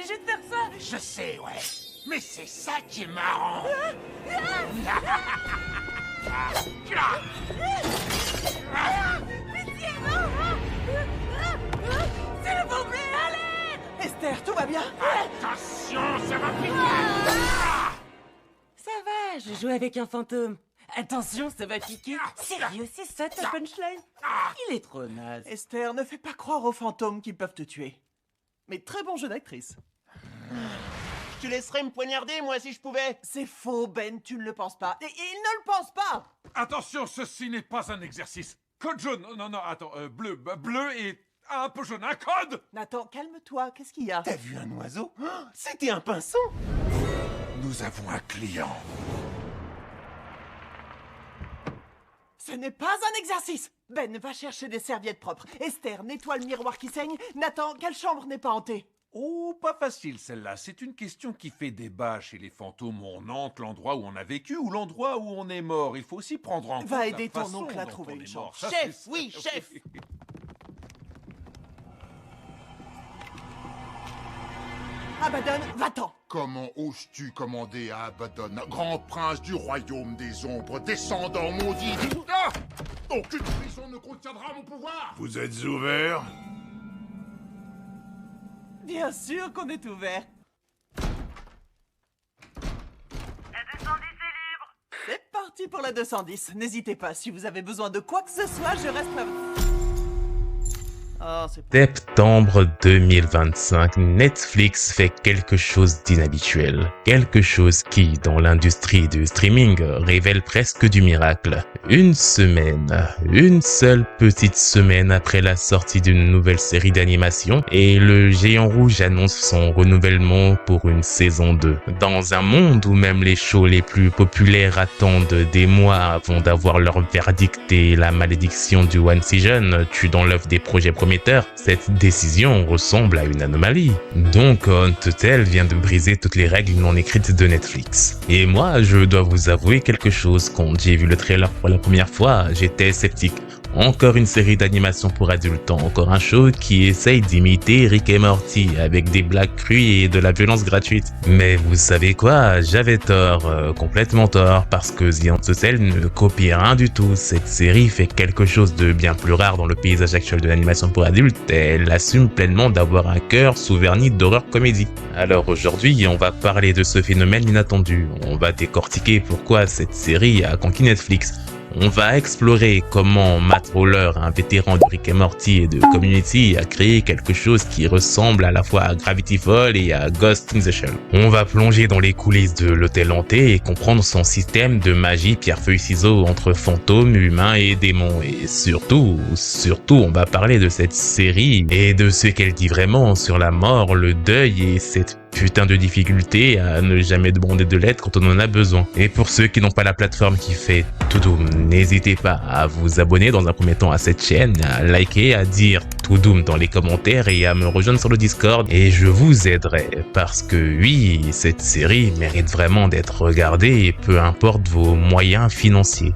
obligé de faire ça. Je sais, ouais. Mais c'est ça qui est marrant. Pitié, non. S'il vous plaît, allez. Esther, tout va bien? Attention, ça va piquer. Ça va, je joue avec un fantôme. Attention, ça va piquer. Sérieux, c'est ça ta punchline? Il est trop naze. Esther, ne fais pas croire aux fantômes qu'ils peuvent te tuer. Mais très bon jeu d'actrice. Je te laisserais me poignarder, moi, si je pouvais. C'est faux, Ben, tu ne le penses pas. Et il ne le pense pas. Attention, ceci n'est pas un exercice. Code jaune. Non, attends, bleu. Bleu et un peu jaune. Un code. Nathan, calme-toi, qu'est-ce qu'il y a? T'as vu un oiseau? Oh, c'était un pinson. Nous avons un client. Ce n'est pas un exercice. Ben, va chercher des serviettes propres. Esther, nettoie le miroir qui saigne. Nathan, quelle chambre n'est pas hantée? Oh, pas facile celle-là. C'est une question qui fait débat chez les fantômes. On hante l'endroit où on a vécu ou l'endroit où on est mort. Il faut aussi prendre en compte Va la aider ton façon oncle à dont trouver on une est chambre. mort. Ça, Chef, c'est oui, ça. chef. Abaddon, va-t'en. Comment oses-tu commander à Abaddon, grand prince du royaume des ombres, descendant maudit du... Ah! Aucune prison ne contiendra mon pouvoir. Vous êtes ouvert? Bien sûr qu'on est ouvert. La 210 est libre. C'est parti pour la 210. N'hésitez pas, si vous avez besoin de quoi que ce soit, je reste là. Oh, c'est pas... Septembre 2025, Netflix fait quelque chose d'inhabituel. Quelque chose qui, dans l'industrie du streaming, révèle presque du miracle. Une seule petite semaine après la sortie d'une nouvelle série d'animation, et le géant rouge annonce son renouvellement pour une saison 2. Dans un monde où même les shows les plus populaires attendent des mois avant d'avoir leur verdict et la malédiction du One Season tue dans l'œuf des projets prometteurs, cette décision ressemble à une anomalie. Donc, Untitled vient de briser toutes les règles non écrites de Netflix. Et moi, je dois vous avouer quelque chose. Quand j'ai vu le trailer pour la première fois, j'étais sceptique. Encore une série d'animation pour adultes, encore un show qui essaye d'imiter Rick et Morty avec des blagues crues et de la violence gratuite. Mais vous savez quoi, j'avais tort, complètement tort, parce que The Untitled ne copie rien du tout. Cette série fait quelque chose de bien plus rare dans le paysage actuel de l'animation pour adultes. Elle assume pleinement d'avoir un cœur sous vernis d'horreur comédie. Alors aujourd'hui, on va parler de ce phénomène inattendu. On va décortiquer pourquoi cette série a conquis Netflix. On va explorer comment Matt Roller, un vétéran de Rick et Morty et de Community, a créé quelque chose qui ressemble à la fois à Gravity Falls et à Ghost in the Shell. On va plonger dans les coulisses de l'hôtel hanté et comprendre son système de magie pierre-feuille-ciseaux entre fantômes, humains et démons. Et surtout, on va parler de cette série et de ce qu'elle dit vraiment sur la mort, le deuil et cette putain de difficulté à ne jamais demander de l'aide quand on en a besoin. Et pour ceux qui n'ont pas la plateforme qui fait Toudoum, n'hésitez pas à vous abonner dans un premier temps à cette chaîne, à liker, à dire Toudoum dans les commentaires et à me rejoindre sur le Discord et je vous aiderai parce que oui, cette série mérite vraiment d'être regardée et peu importe vos moyens financiers.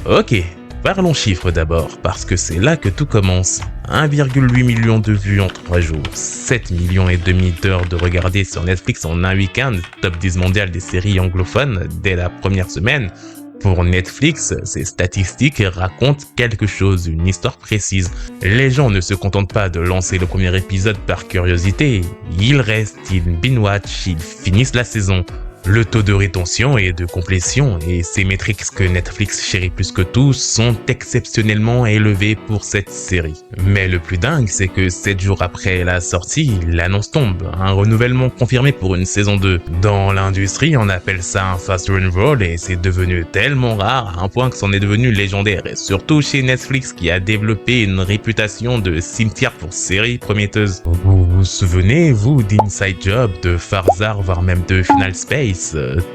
Ok. Parlons chiffres d'abord, parce que c'est là que tout commence. 1,8 million de vues en 3 jours, 7 millions et demi d'heures de regardées sur Netflix en un week-end, top 10 mondial des séries anglophones dès la première semaine. Pour Netflix, ces statistiques racontent quelque chose, une histoire précise. Les gens ne se contentent pas de lancer le premier épisode par curiosité, ils restent, ils binge-watch, ils finissent la saison. Le taux de rétention et de complétion et ces métriques que Netflix chérit plus que tout sont exceptionnellement élevés pour cette série. Mais le plus dingue, c'est que 7 jours après la sortie, l'annonce tombe, un renouvellement confirmé pour une saison 2. Dans l'industrie, on appelle ça un fast renewal et c'est devenu tellement rare à un point que c'en est devenu légendaire. Et surtout chez Netflix qui a développé une réputation de cimetière pour séries prometteuses. Vous vous souvenez, vous, d'Inside Job, de Farzar, voire même de Final Space?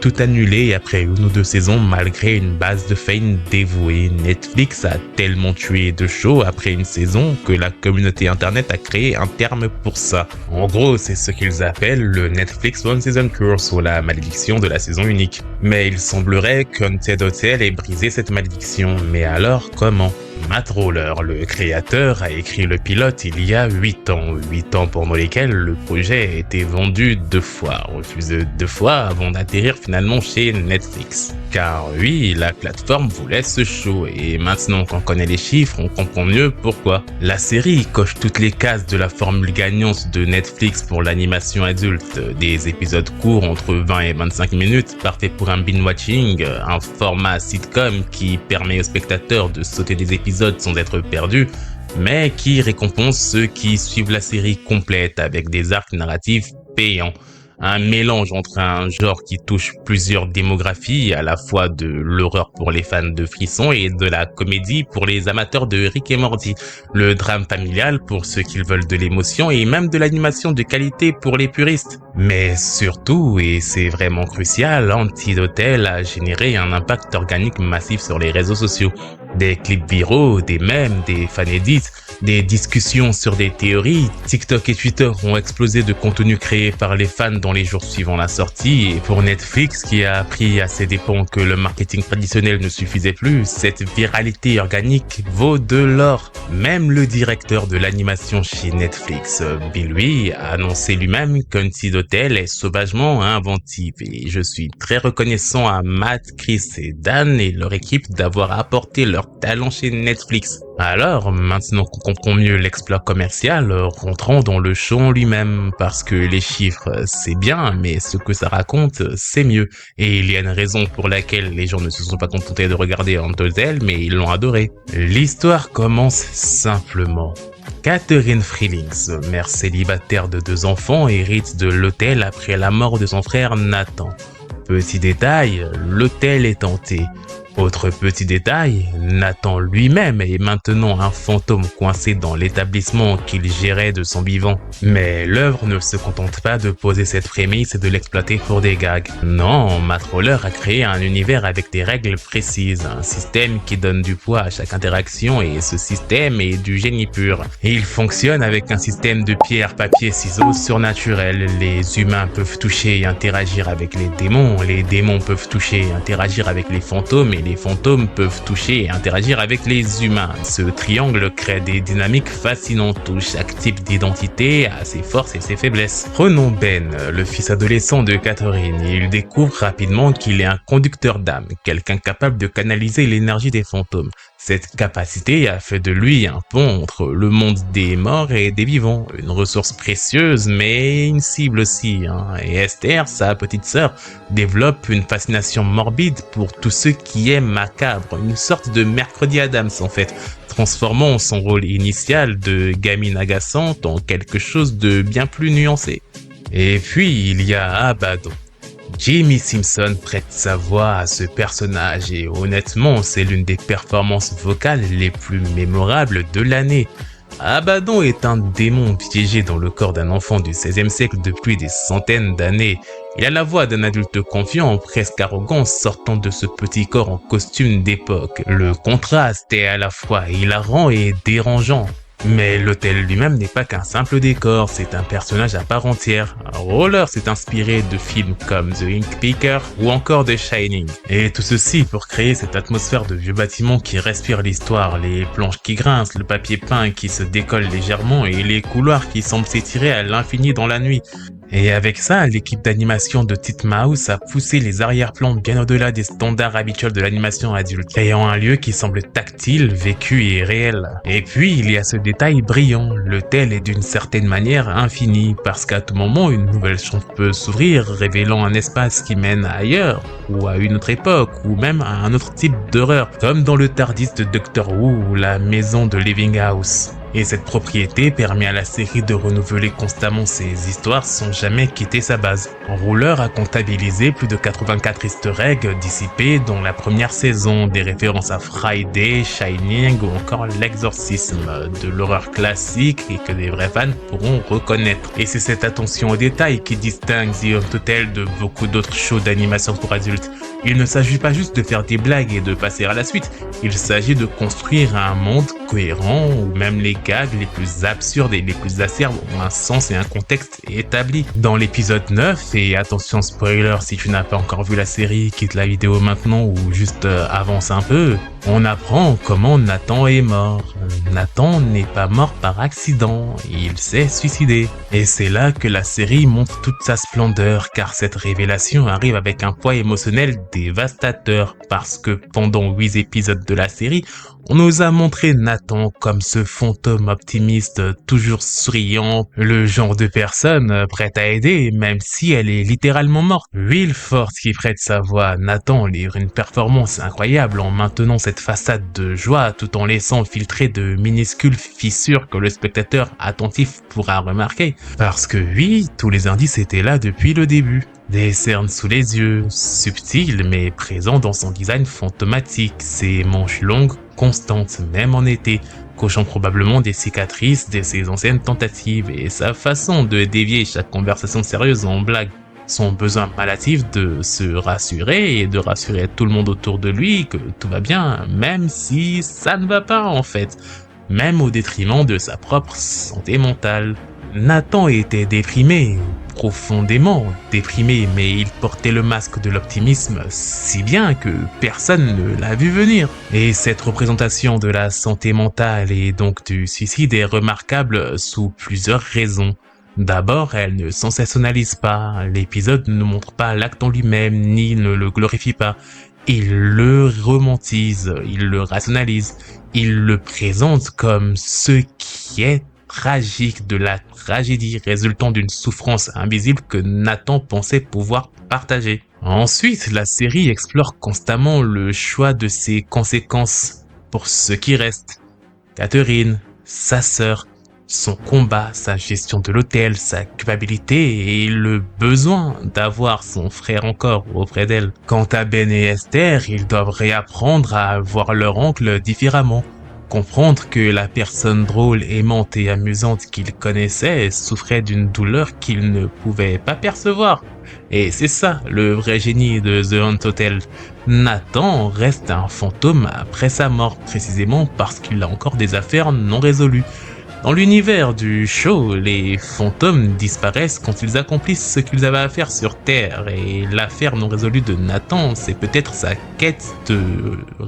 Tout annulé après une ou deux saisons malgré une base de fans dévouée. Netflix a tellement tué de shows après une saison que la communauté internet a créé un terme pour ça. En gros, c'est ce qu'ils appellent le Netflix One Season Curse ou la malédiction de la saison unique. Mais il semblerait qu'Haunted Hotel ait brisé cette malédiction. Mais alors comment ? Matt Roller, le créateur, a écrit le pilote il y a 8 ans. 8 ans pendant lesquels le projet a été vendu 2 fois, refusé 2 fois avant d'atterrir finalement chez Netflix. Car oui, la plateforme voulait ce show et maintenant qu'on connaît les chiffres, on comprend mieux pourquoi. La série coche toutes les cases de la formule gagnante de Netflix pour l'animation adulte. Des épisodes courts entre 20 et 25 minutes, parfait pour un binge-watching, un format sitcom qui permet aux spectateurs de sauter des épisodes sans être perdus, mais qui récompense ceux qui suivent la série complète avec des arcs narratifs payants. Un mélange entre un genre qui touche plusieurs démographies, à la fois de l'horreur pour les fans de frissons et de la comédie pour les amateurs de Rick et Morty, le drame familial pour ceux qui veulent de l'émotion et même de l'animation de qualité pour les puristes. Mais surtout, et c'est vraiment crucial, Antidotel a généré un impact organique massif sur les réseaux sociaux. Des clips viraux, des mèmes, des fan-edits, des discussions sur des théories, TikTok et Twitter ont explosé de contenu créé par les fans dans les jours suivant la sortie, et pour Netflix qui a appris à ses dépens que le marketing traditionnel ne suffisait plus, cette viralité organique vaut de l'or. Même le directeur de l'animation chez Netflix, Bill Lee, a annoncé lui-même qu'Antidotel est sauvagement inventif, et je suis très reconnaissant à Matt, Chris et Dan et leur équipe d'avoir apporté leur talent chez Netflix. Alors, maintenant qu'on comprend mieux l'exploit commercial, rentrons dans le show en lui-même, parce que les chiffres, c'est bien, mais ce que ça raconte, c'est mieux. Et il y a une raison pour laquelle les gens ne se sont pas contentés de regarder Antidotel, mais ils l'ont adoré. L'histoire commence simplement. Catherine Freelings, mère célibataire de 2 enfants, hérite de l'hôtel après la mort de son frère Nathan. Petit détail, l'hôtel est hanté. Autre petit détail, Nathan lui-même est maintenant un fantôme coincé dans l'établissement qu'il gérait de son vivant. Mais l'œuvre ne se contente pas de poser cette prémisse et de l'exploiter pour des gags. Non, Matt Roller a créé un univers avec des règles précises, un système qui donne du poids à chaque interaction et ce système est du génie pur. Et il fonctionne avec un système de pierre, papier, ciseaux surnaturel. Les humains peuvent toucher et interagir avec les démons peuvent toucher et interagir avec les fantômes et les fantômes peuvent toucher et interagir avec les humains. Ce triangle crée des dynamiques fascinantes où chaque type d'identité a ses forces et ses faiblesses. Prenons Ben, le fils adolescent de Catherine. Il découvre rapidement qu'il est un conducteur d'âme, quelqu'un capable de canaliser l'énergie des fantômes. Cette capacité a fait de lui un pont entre le monde des morts et des vivants, une ressource précieuse mais une cible aussi. Et Esther, sa petite sœur, développe une fascination morbide pour tous ceux qui aiment macabre, une sorte de mercredi Addams en fait, transformant son rôle initial de gamine agaçante en quelque chose de bien plus nuancé. Et puis il y a Abaddon. Jimmy Simpson prête sa voix à ce personnage et honnêtement, c'est l'une des performances vocales les plus mémorables de l'année. Abaddon est un démon piégé dans le corps d'un enfant du XVIe siècle depuis des centaines d'années. Il a la voix d'un adulte confiant, presque arrogant, sortant de ce petit corps en costume d'époque. Le contraste est à la fois hilarant et dérangeant. Mais l'hôtel lui-même n'est pas qu'un simple décor, c'est un personnage à part entière. Roller s'est inspiré de films comme The Ink Picker ou encore The Shining. Et tout ceci pour créer cette atmosphère de vieux bâtiments qui respire l'histoire, les planches qui grincent, le papier peint qui se décolle légèrement et les couloirs qui semblent s'étirer à l'infini dans la nuit. Et avec ça, l'équipe d'animation de Titmouse a poussé les arrière-plans bien au-delà des standards habituels de l'animation adulte, créant un lieu qui semble tactile, vécu et réel. Et puis, il y a ce détail brillant, l'hôtel est d'une certaine manière infini, parce qu'à tout moment, une nouvelle chambre peut s'ouvrir, révélant un espace qui mène ailleurs, ou à une autre époque, ou même à un autre type d'horreur, comme dans le TARDIS de Doctor Who ou la maison de Living House. Et cette propriété permet à la série de renouveler constamment ses histoires sans jamais quitter sa base. Roller a comptabilisé plus de 84 easter eggs dissipés dans la première saison, des références à Friday, Shining ou encore l'exorcisme, de l'horreur classique et que des vrais fans pourront reconnaître. Et c'est cette attention aux détails qui distingue The Hotel de beaucoup d'autres shows d'animation pour adultes. Il ne s'agit pas juste de faire des blagues et de passer à la suite, il s'agit de construire un monde cohérent où même les gags les plus absurdes et les plus acerbes ont un sens et un contexte établi. Dans l'épisode 9, et attention spoiler si tu n'as pas encore vu la série, quitte la vidéo maintenant ou juste avance un peu, On apprend comment Nathan est mort. Nathan n'est pas mort par accident, il s'est suicidé. Et c'est là que la série montre toute sa splendeur, car cette révélation arrive avec un poids émotionnel dévastateur, parce que pendant 8 épisodes de la série, on nous a montré Nathan comme ce fantôme optimiste, toujours souriant, le genre de personne prête à aider, même si elle est littéralement morte. Will Forte qui prête sa voix à Nathan livre une performance incroyable en maintenant cette façade de joie tout en laissant filtrer de minuscules fissures que le spectateur attentif pourra remarquer. Parce que oui, tous les indices étaient là depuis le début. Des cernes sous les yeux, subtiles mais présents dans son design fantomatique, ses manches longues, constantes même en été, cochant probablement des cicatrices de ses anciennes tentatives et sa façon de dévier chaque conversation sérieuse en blague. Son besoin malatif de se rassurer et de rassurer tout le monde autour de lui que tout va bien, même si ça ne va pas en fait, même au détriment de sa propre santé mentale. Nathan était déprimé, profondément déprimé, mais il portait le masque de l'optimisme si bien que personne ne l'a vu venir. Et cette représentation de la santé mentale et donc du suicide est remarquable sous plusieurs raisons. D'abord, elle ne sensationnalise pas, l'épisode ne montre pas l'acte en lui-même ni ne le glorifie pas. Il le romantise, il le rationalise, il le présente comme ce qui est tragique de la tragédie résultant d'une souffrance invisible que Nathan pensait pouvoir partager. Ensuite, la série explore constamment le choix de ses conséquences pour ceux qui restent. Catherine, sa sœur, son combat, sa gestion de l'hôtel, sa culpabilité et le besoin d'avoir son frère encore auprès d'elle. Quant à Ben et Esther, ils doivent réapprendre à voir leur oncle différemment. Comprendre que la personne drôle, aimante et amusante qu'ils connaissaient souffrait d'une douleur qu'ils ne pouvaient pas percevoir. Et c'est ça le vrai génie de The Hunt Hotel. Nathan reste un fantôme après sa mort, précisément parce qu'il a encore des affaires non résolues. Dans l'univers du show, les fantômes disparaissent quand ils accomplissent ce qu'ils avaient à faire sur Terre, et l'affaire non résolue de Nathan, c'est peut-être sa quête de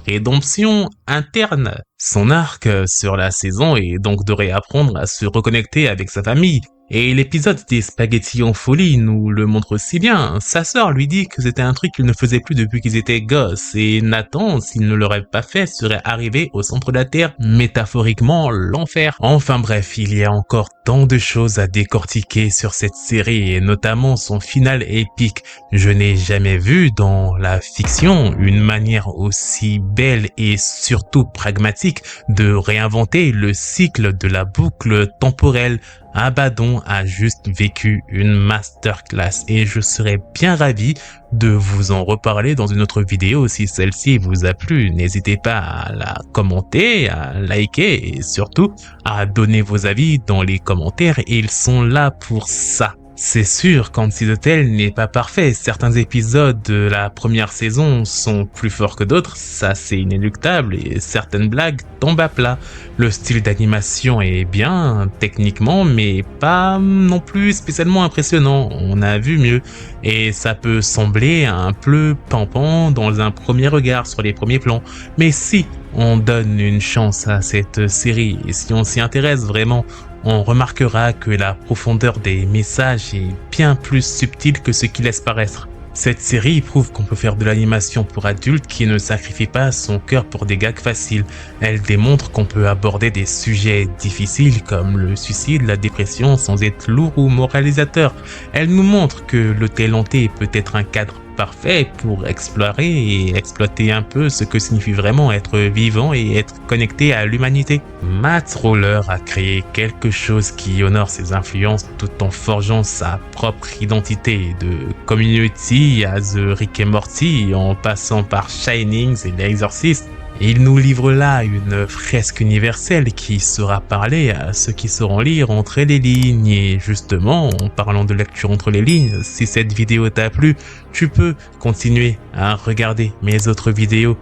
rédemption interne. Son arc sur la saison est donc de réapprendre à se reconnecter avec sa famille. Et l'épisode des spaghettis en folie nous le montre si bien. Sa sœur lui dit que c'était un truc qu'il ne faisait plus depuis qu'ils étaient gosses, et Nathan, s'il ne l'aurait pas fait, serait arrivé au centre de la Terre, métaphoriquement l'enfer. Enfin bref, il y a encore tant de choses à décortiquer sur cette série, et notamment son final épique. Je n'ai jamais vu dans la fiction une manière aussi belle et surtout pragmatique de réinventer le cycle de la boucle temporelle. Abaddon a juste vécu une masterclass et je serais bien ravi de vous en reparler dans une autre vidéo si celle-ci vous a plu. N'hésitez pas à la commenter, à liker et surtout à donner vos avis dans les commentaires, ils sont là pour ça. C'est sûr qu'Handmaid's Hotel n'est pas parfait, certains épisodes de la première saison sont plus forts que d'autres, ça c'est inéluctable, et certaines blagues tombent à plat. Le style d'animation est bien, techniquement, mais pas non plus spécialement impressionnant, on a vu mieux. Et ça peut sembler un peu pimpant dans un premier regard sur les premiers plans, mais si on donne une chance à cette série, et si on s'y intéresse vraiment, on remarquera que la profondeur des messages est bien plus subtile que ce qu'il laisse paraître. Cette série prouve qu'on peut faire de l'animation pour adultes qui ne sacrifie pas son cœur pour des gags faciles. Elle démontre qu'on peut aborder des sujets difficiles comme le suicide, la dépression sans être lourd ou moralisateur. Elle nous montre que l'hôtel hanté peut être un cadre parfait pour explorer et exploiter un peu ce que signifie vraiment être vivant et être connecté à l'humanité. Matt Roller a créé quelque chose qui honore ses influences tout en forgeant sa propre identité, de Community à The Rick et Morty en passant par Shining et l'Exorcist. Il nous livre là une fresque universelle qui sera parlée à ceux qui sauront lire entre les lignes. Et justement, en parlant de lecture entre les lignes, si cette vidéo t'a plu, tu peux continuer à regarder mes autres vidéos.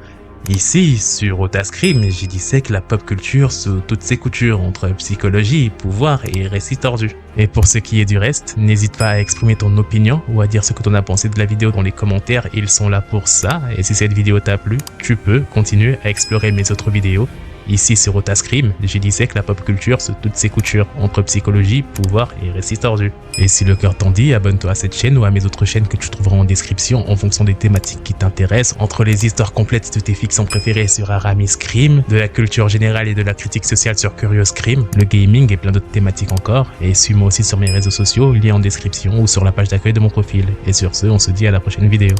Ici, sur Otascrim, j'y dissèque la pop culture sous toutes ses coutures, entre psychologie, pouvoir et récits tordus. Et pour ce qui est du reste, n'hésite pas à exprimer ton opinion ou à dire ce que t'en as pensé de la vidéo dans les commentaires, ils sont là pour ça, et si cette vidéo t'a plu, tu peux continuer à explorer mes autres vidéos. Ici sur Otascrim, j'y dissèque la pop culture sous toutes ses coutures, entre psychologie, pouvoir et récits tordus. Et si le cœur t'en dit, abonne-toi à cette chaîne ou à mes autres chaînes que tu trouveras en description en fonction des thématiques qui t'intéressent, entre les histoires complètes de tes fictions préférées sur Aramis Scream, de la culture générale et de la critique sociale sur Curious Scream, le gaming et plein d'autres thématiques encore. Et suis-moi aussi sur mes réseaux sociaux, liés en description ou sur la page d'accueil de mon profil. Et sur ce, on se dit à la prochaine vidéo.